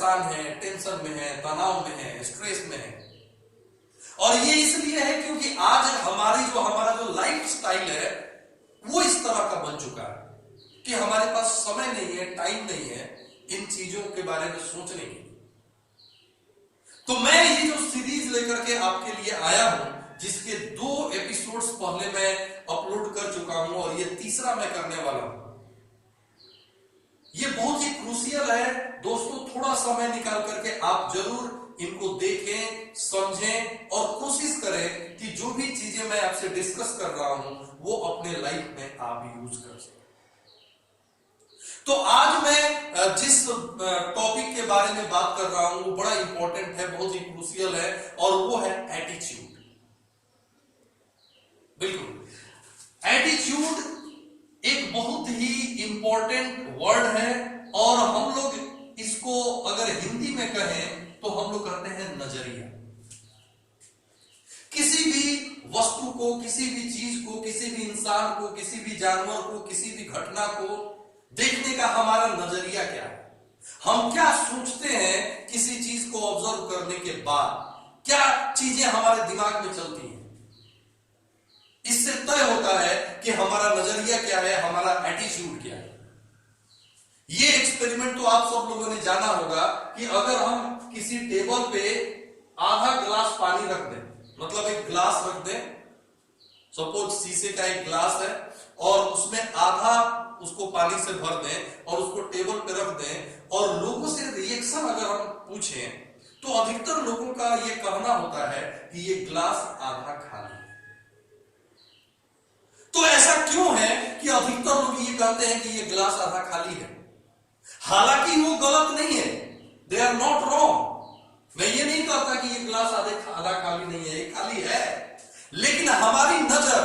परेशान हैं, टेंशन में हैं, तनाव में हैं, स्ट्रेस में हैं। और ये इसलिए है क्योंकि आज हमारा जो लाइफ स्टाइल है वो इस तरह का बन चुका है कि हमारे पास समय नहीं है, टाइम नहीं है इन चीजों के बारे में सोचने की। तो मैं ये जो सीरीज लेकर के आपके लिए आया हूं, जिसके 2 एपिसोड्स पहले मैं अपलोड कर चुका हूं और ये तीसरा मैं करने वाला हूं, ये बहुत ही क्रूशियल है दोस्तों। थोड़ा समय निकाल करके आप जरूर इनको देखें, समझें और कोशिश करें कि जो भी चीजें मैं आपसे डिस्कस कर रहा हूं वो अपने लाइफ में आप यूज कर सकें। तो आज मैं जिस टॉपिक के बारे में बात कर रहा हूं वो बड़ा इंपॉर्टेंट है, बहुत ही क्रूशियल है, और वो है एटीट्यूड। बिल्कुल, एटीट्यूड एक बहुत ही इंपॉर्टेंट वर्ड है और हम लोग इसको अगर हिंदी में कहें तो हम लोग कहते हैं नजरिया। किसी भी वस्तु को, किसी भी चीज को, किसी भी इंसान को, किसी भी जानवर को, किसी भी घटना को देखने का हमारा नजरिया क्या है, हम क्या सोचते हैं किसी चीज को ऑब्जर्व करने के बाद, क्या चीजें हमारे दिमाग में चलती हैं, इससे तय होता है कि हमारा नजरिया क्या है, हमारा एटीट्यूड क्या है। ये एक्सपेरिमेंट तो आप सब लोगों ने जाना होगा कि अगर हम किसी टेबल पे आधा गिलास पानी रख दें, मतलब एक गिलास रख दें, सपोज शीशे का एक गिलास है और उसमें आधा उसको पानी से भर दें और उसको टेबल पे रख दें और लोगों से रिएक्शन अगर हम पूछें तो अधिकतर लोगों का ये कहना होता है कि ये गिलास आधा खाली है। तो ऐसा क्यों है कि अधिकतर लोग ये कहते हैं कि ये गिलास आधा खाली है? हालांकि वो गलत नहीं है, दे आर नॉट रॉन्ग। मैं ये नहीं कहता कि ये गिलास आधा खाली नहीं है, ये खाली है, लेकिन हमारी नजर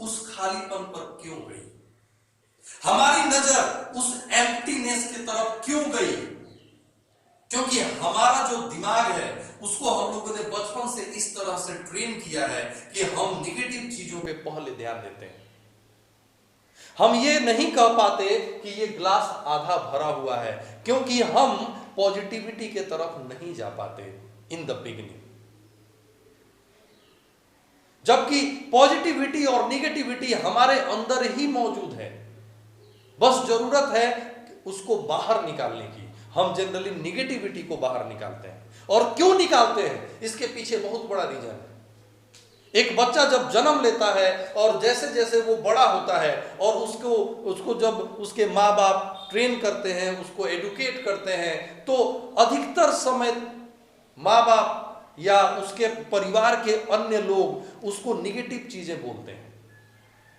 उस खालीपन पर क्यों गई, हमारी नजर उस एम्प्टीनेस की तरफ क्यों गई? क्योंकि हमारा जो दिमाग है उसको हम लोगों ने बचपन से इस तरह से ट्रेन किया है कि हम निगेटिव चीजों पे पहले ध्यान देते हैं। हम ये नहीं कह पाते कि ये ग्लास आधा भरा हुआ है क्योंकि हम पॉजिटिविटी के तरफ नहीं जा पाते इन द बिगिनिंग। जबकि पॉजिटिविटी और निगेटिविटी हमारे अंदर ही मौजूद है, बस जरूरत है उसको बाहर निकालने की। हम जनरली निगेटिविटी को बाहर निकालते हैं, और क्यों निकालते हैं इसके पीछे बहुत बड़ा रीजन है। एक बच्चा जब जन्म लेता है और जैसे जैसे वो बड़ा होता है और उसको जब उसके माँ बाप ट्रेन करते हैं, उसको एडुकेट करते हैं, तो अधिकतर समय माँ बाप या उसके परिवार के अन्य लोग उसको निगेटिव चीजें बोलते हैं।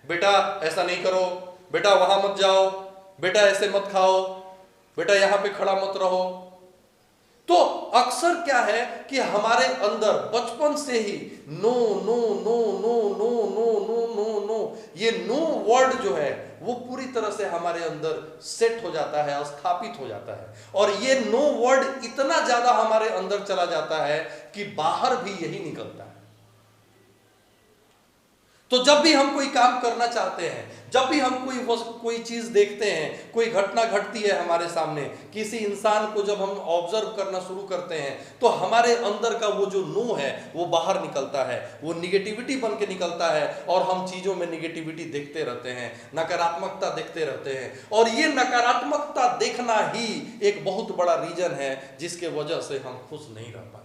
बेटा ऐसा नहीं करो, बेटा वहां मत जाओ, बेटा ऐसे मत खाओ, बेटा यहां पे खड़ा मत रहो। तो अक्सर क्या है कि हमारे अंदर बचपन से ही no no no no no no no no no, ये नो वर्ड जो है वो पूरी तरह से हमारे अंदर सेट हो जाता है, स्थापित हो जाता है, और ये नो वर्ड इतना ज्यादा हमारे अंदर चला जाता है कि बाहर भी यही निकलता है। तो जब भी हम कोई काम करना चाहते हैं, जब भी हम कोई चीज देखते हैं, कोई घटना घटती है हमारे सामने, किसी इंसान को जब हम ऑब्जर्व करना शुरू करते हैं, तो हमारे अंदर का वो जो नो है वो बाहर निकलता है, वो निगेटिविटी बन के निकलता है, और हम चीजों में निगेटिविटी देखते रहते हैं, नकारात्मकता देखते रहते हैं। और ये नकारात्मकता देखना ही एक बहुत बड़ा रीजन है जिसके वजह से हम खुश नहीं रह पाते।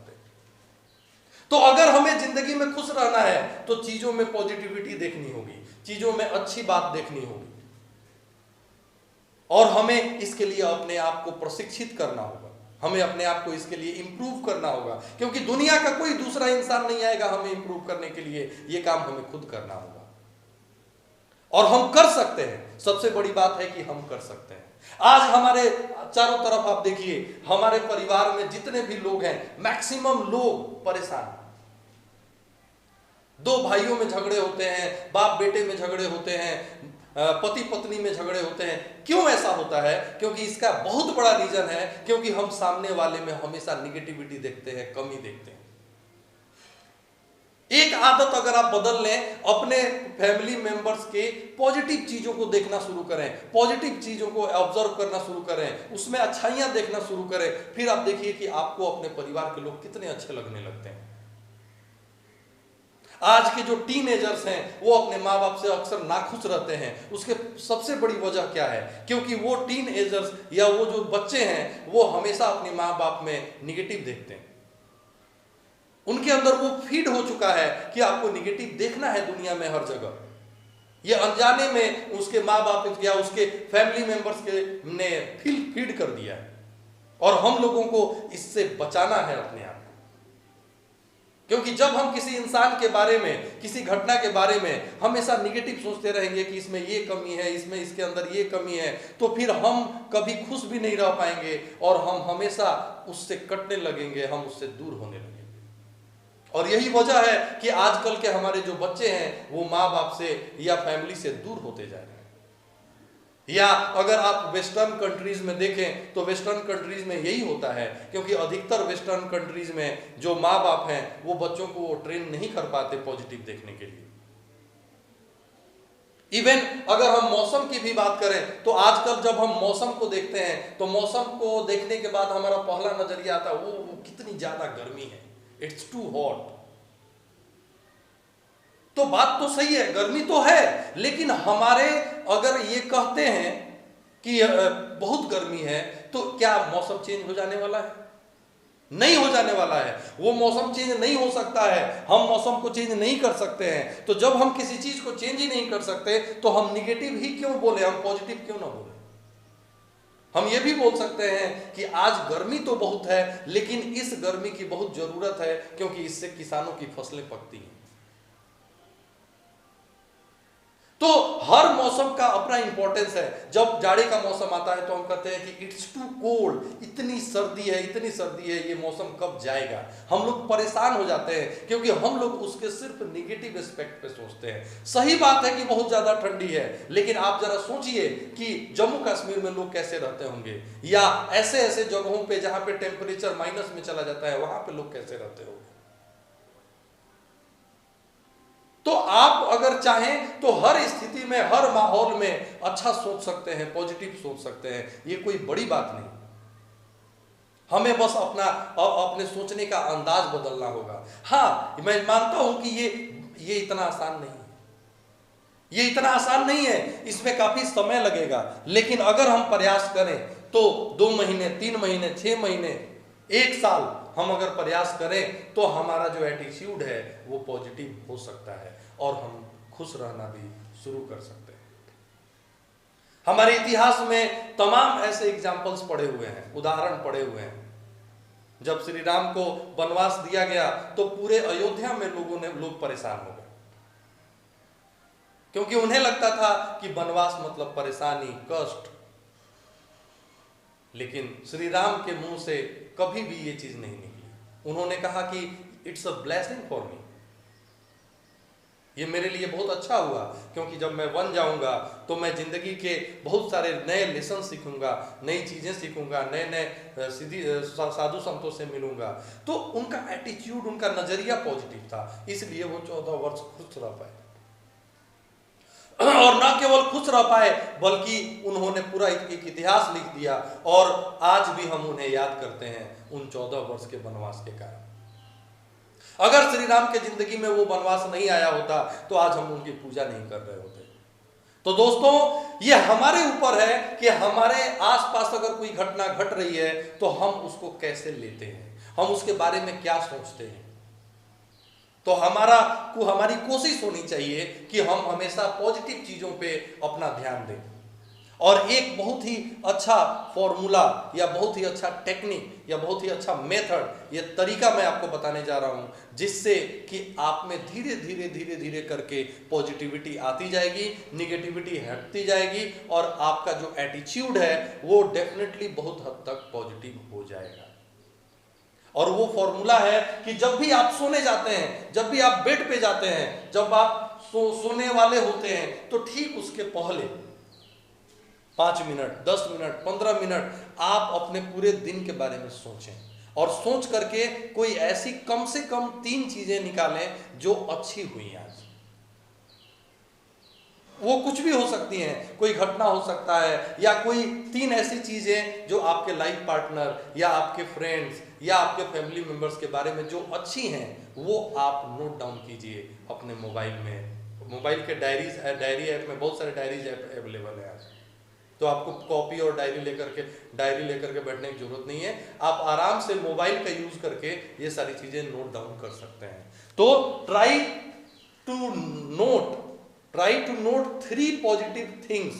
तो अगर हमें जिंदगी में खुश रहना है तो चीजों में पॉजिटिविटी देखनी होगी, चीजों में अच्छी बात देखनी होगी, और हमें इसके लिए अपने आप को प्रशिक्षित करना होगा, हमें अपने आप को इसके लिए इंप्रूव करना होगा, क्योंकि दुनिया का कोई दूसरा इंसान नहीं आएगा हमें इंप्रूव करने के लिए। ये काम हमें खुद करना होगा, और हम कर सकते हैं। सबसे बड़ी बात है कि हम कर सकते हैं। आज हमारे चारों तरफ आप देखिए, हमारे परिवार में जितने भी लोग हैं, मैक्सिमम लोग परेशान हैं। दो भाइयों में झगड़े होते हैं, बाप बेटे में झगड़े होते हैं, पति पत्नी में झगड़े होते हैं। क्यों ऐसा होता है? क्योंकि इसका बहुत बड़ा रीजन है, क्योंकि हम सामने वाले में हमेशा निगेटिविटी देखते हैं, कमी देखते हैं। एक आदत अगर आप बदल लें, अपने फैमिली मेंबर्स के पॉजिटिव चीजों को देखना शुरू करें, पॉजिटिव चीजों को ऑब्जर्व करना शुरू करें, उसमें अच्छाइयां देखना शुरू करें, फिर आप देखिए कि आपको अपने परिवार के लोग कितने अच्छे लगने लगते हैं। आज के जो टीनेजर्स हैं वो अपने माँ बाप से अक्सर नाखुश रहते हैं। उसके सबसे बड़ी वजह क्या है? क्योंकि वो टीनेजर्स या वो जो बच्चे हैं वो हमेशा अपने माँ बाप में निगेटिव देखते हैं। उनके अंदर वो फीड हो चुका है कि आपको निगेटिव देखना है दुनिया में हर जगह। ये अनजाने में उसके माँ बाप या उसके फैमिली मेंबर्स के ने फीड कर दिया है, और हम लोगों को इससे बचाना है अपने आप। क्योंकि जब हम किसी इंसान के बारे में, किसी घटना के बारे में हमेशा निगेटिव सोचते रहेंगे कि इसमें ये कमी है, इसमें इसके अंदर ये कमी है, तो फिर हम कभी खुश भी नहीं रह पाएंगे और हम हमेशा उससे कटने लगेंगे, हम उससे दूर होने लगेंगे। और यही वजह है कि आजकल के हमारे जो बच्चे हैं वो माँ बाप से या फैमिली से दूर होते जा रहे हैं। या अगर आप वेस्टर्न कंट्रीज में देखें तो वेस्टर्न कंट्रीज में यही होता है, क्योंकि अधिकतर वेस्टर्न कंट्रीज में जो माँ बाप हैं वो बच्चों को ट्रेन नहीं कर पाते पॉजिटिव देखने के लिए। इवन अगर हम मौसम की भी बात करें तो आजकल जब हम मौसम को देखते हैं तो मौसम को देखने के बाद हमारा पहला नजरिया आता है वो कितनी ज्यादा गर्मी है, इट्स टू हॉट। तो बात तो सही है, गर्मी तो है, लेकिन हमारे अगर ये कहते हैं कि बहुत गर्मी है तो क्या मौसम चेंज हो जाने वाला है? नहीं हो जाने वाला है। वो मौसम चेंज नहीं हो सकता है, हम मौसम को चेंज नहीं कर सकते हैं। तो जब हम किसी चीज को चेंज ही नहीं कर सकते तो हम निगेटिव ही क्यों बोले, हम पॉजिटिव क्यों ना बोले? हम ये भी बोल सकते हैं कि आज गर्मी तो बहुत है, लेकिन इस गर्मी की बहुत जरूरत है, क्योंकि इससे किसानों की फसलें पकती हैं। तो हर मौसम का अपना इंपॉर्टेंस है। जब जाड़े का मौसम आता है तो हम कहते हैं कि इट्स टू कोल्ड, इतनी सर्दी है, इतनी सर्दी है, ये मौसम कब जाएगा। हम लोग परेशान हो जाते हैं क्योंकि हम लोग उसके सिर्फ निगेटिव एस्पेक्ट पे सोचते हैं। सही बात है कि बहुत ज्यादा ठंडी है, लेकिन आप जरा सोचिए कि जम्मू कश्मीर में लोग कैसे रहते होंगे, या ऐसे ऐसे जगहों पे जहां पे टेम्परेचर माइनस में चला जाता है वहां पे लोग कैसे रहते होंगे। तो आप अगर चाहें तो हर स्थिति में, हर माहौल में अच्छा सोच सकते हैं, पॉजिटिव सोच सकते हैं। ये कोई बड़ी बात नहीं, हमें बस अपने सोचने का अंदाज बदलना होगा। हाँ, मैं मानता हूं कि ये इतना आसान नहीं है, ये इतना आसान नहीं है, इसमें काफी समय लगेगा। लेकिन अगर हम प्रयास करें तो 2 महीने, 3 महीने, 6 महीने, 1 साल हम अगर प्रयास करें तो हमारा जो एटीट्यूड है वो पॉजिटिव हो सकता है और हम खुश रहना भी शुरू कर सकते हैं। हमारे इतिहास में तमाम ऐसे एग्जाम्पल्स पड़े हुए हैं, उदाहरण पड़े हुए हैं। जब श्री राम को वनवास दिया गया तो पूरे अयोध्या में लोग परेशान हो गए, क्योंकि उन्हें लगता था कि वनवास मतलब परेशानी, कष्ट। लेकिन श्री राम के मुंह से कभी भी ये चीज नहीं निकली। उन्होंने कहा कि it's a blessing for me, ये मेरे लिए बहुत अच्छा हुआ, क्योंकि जब मैं वन जाऊंगा तो मैं जिंदगी के बहुत सारे नए लेसन सीखूंगा, नई चीजें सीखूंगा, नए नए सीधी साधु संतों से मिलूंगा। तो उनका एटीट्यूड, उनका नजरिया पॉजिटिव था, इसलिए वो 14 वर्ष खुश रह पाए। और ना केवल खुश रह पाए बल्कि उन्होंने पूरा एक इतिहास लिख दिया, और आज भी हम उन्हें याद करते हैं उन 14 वर्ष के वनवास के कारण। अगर श्री राम के जिंदगी में वो वनवास नहीं आया होता तो आज हम उनकी पूजा नहीं कर रहे होते। तो दोस्तों, ये हमारे ऊपर है कि हमारे आसपास अगर कोई घटना घट रही है तो हम उसको कैसे लेते हैं, हम उसके बारे में क्या सोचते हैं। तो हमारी कोशिश होनी चाहिए कि हम हमेशा पॉजिटिव चीजों पे अपना ध्यान दें। और एक बहुत ही अच्छा फॉर्मूला या बहुत ही अच्छा टेक्निक या बहुत ही अच्छा मेथड, ये तरीका मैं आपको बताने जा रहा हूं, जिससे कि आप में धीरे धीरे धीरे धीरे करके पॉजिटिविटी आती जाएगी, निगेटिविटी हटती जाएगी, और आपका जो एटीट्यूड है वो डेफिनेटली बहुत हद तक पॉजिटिव हो जाएगा। और वो फॉर्मूला है कि जब भी आप सोने जाते हैं, जब भी आप बेड पे जाते हैं, जब आप सोने वाले होते हैं, तो ठीक उसके पहले 5 मिनट, 10 मिनट, 15 मिनट आप अपने पूरे दिन के बारे में सोचें, और सोच करके कोई ऐसी कम से कम 3 चीजें निकालें जो अच्छी हुई आज। वो कुछ भी हो सकती हैं, कोई घटना हो सकता है, या कोई 3 ऐसी चीजें जो आपके लाइफ पार्टनर या आपके फ्रेंड्स या आपके फैमिली मेंबर्स के बारे में जो अच्छी हैं, वो आप नोट डाउन कीजिए अपने मोबाइल में। मोबाइल के डायरी ऐप में बहुत सारे डायरीज ऐप अवेलेबल है आज, तो आपको कॉपी और डायरी लेकर के बैठने की जरूरत नहीं है। आप आराम से मोबाइल का यूज करके ये सारी चीजें नोट डाउन कर सकते हैं। तो try to note 3 positive things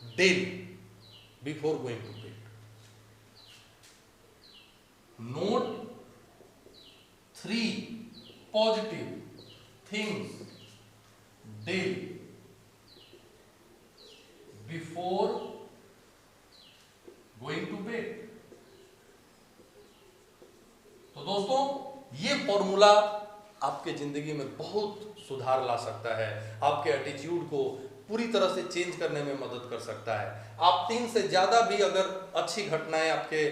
daily before going to bed. Note 3 positive things daily before going to bed. तो दोस्तों, ये फॉर्मूला आपके जिंदगी में बहुत सुधार ला सकता है, आपके एटीट्यूड को पूरी तरह से चेंज करने में मदद कर सकता है। आप 3 से ज्यादा भी अगर अच्छी घटनाएं आपके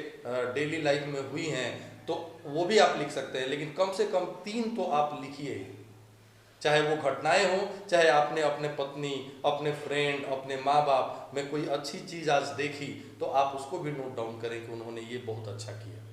डेली लाइफ में हुई हैं तो वो भी आप लिख सकते हैं, लेकिन कम से कम 3 तो आप लिखिए ही। चाहे वो घटनाएं हो, चाहे आपने अपने पत्नी, अपने फ्रेंड, अपने माँ बाप में कोई अच्छी चीज आज देखी तो आप उसको भी नोट डाउन करें कि उन्होंने ये बहुत अच्छा किया।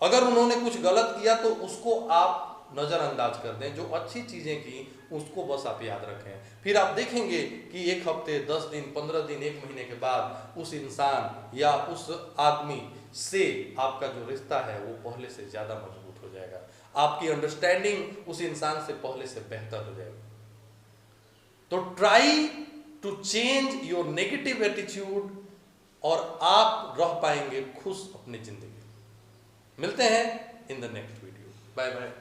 अगर उन्होंने कुछ गलत किया तो उसको आप नजरअंदाज कर दें, जो अच्छी चीजें की उसको बस आप याद रखें। फिर आप देखेंगे कि 1 हफ्ते, 10 दिन, 15 दिन, 1 महीने के बाद उस इंसान या उस आदमी से आपका जो रिश्ता है वो पहले से ज्यादा मजबूत हो जाएगा। आपकी अंडरस्टैंडिंग उस इंसान से पहले से बेहतर हो जाएगी। तो try to change your negative attitude और आप रह पाएंगे खुश अपनी जिंदगी। मिलते हैं in the next video. Bye bye.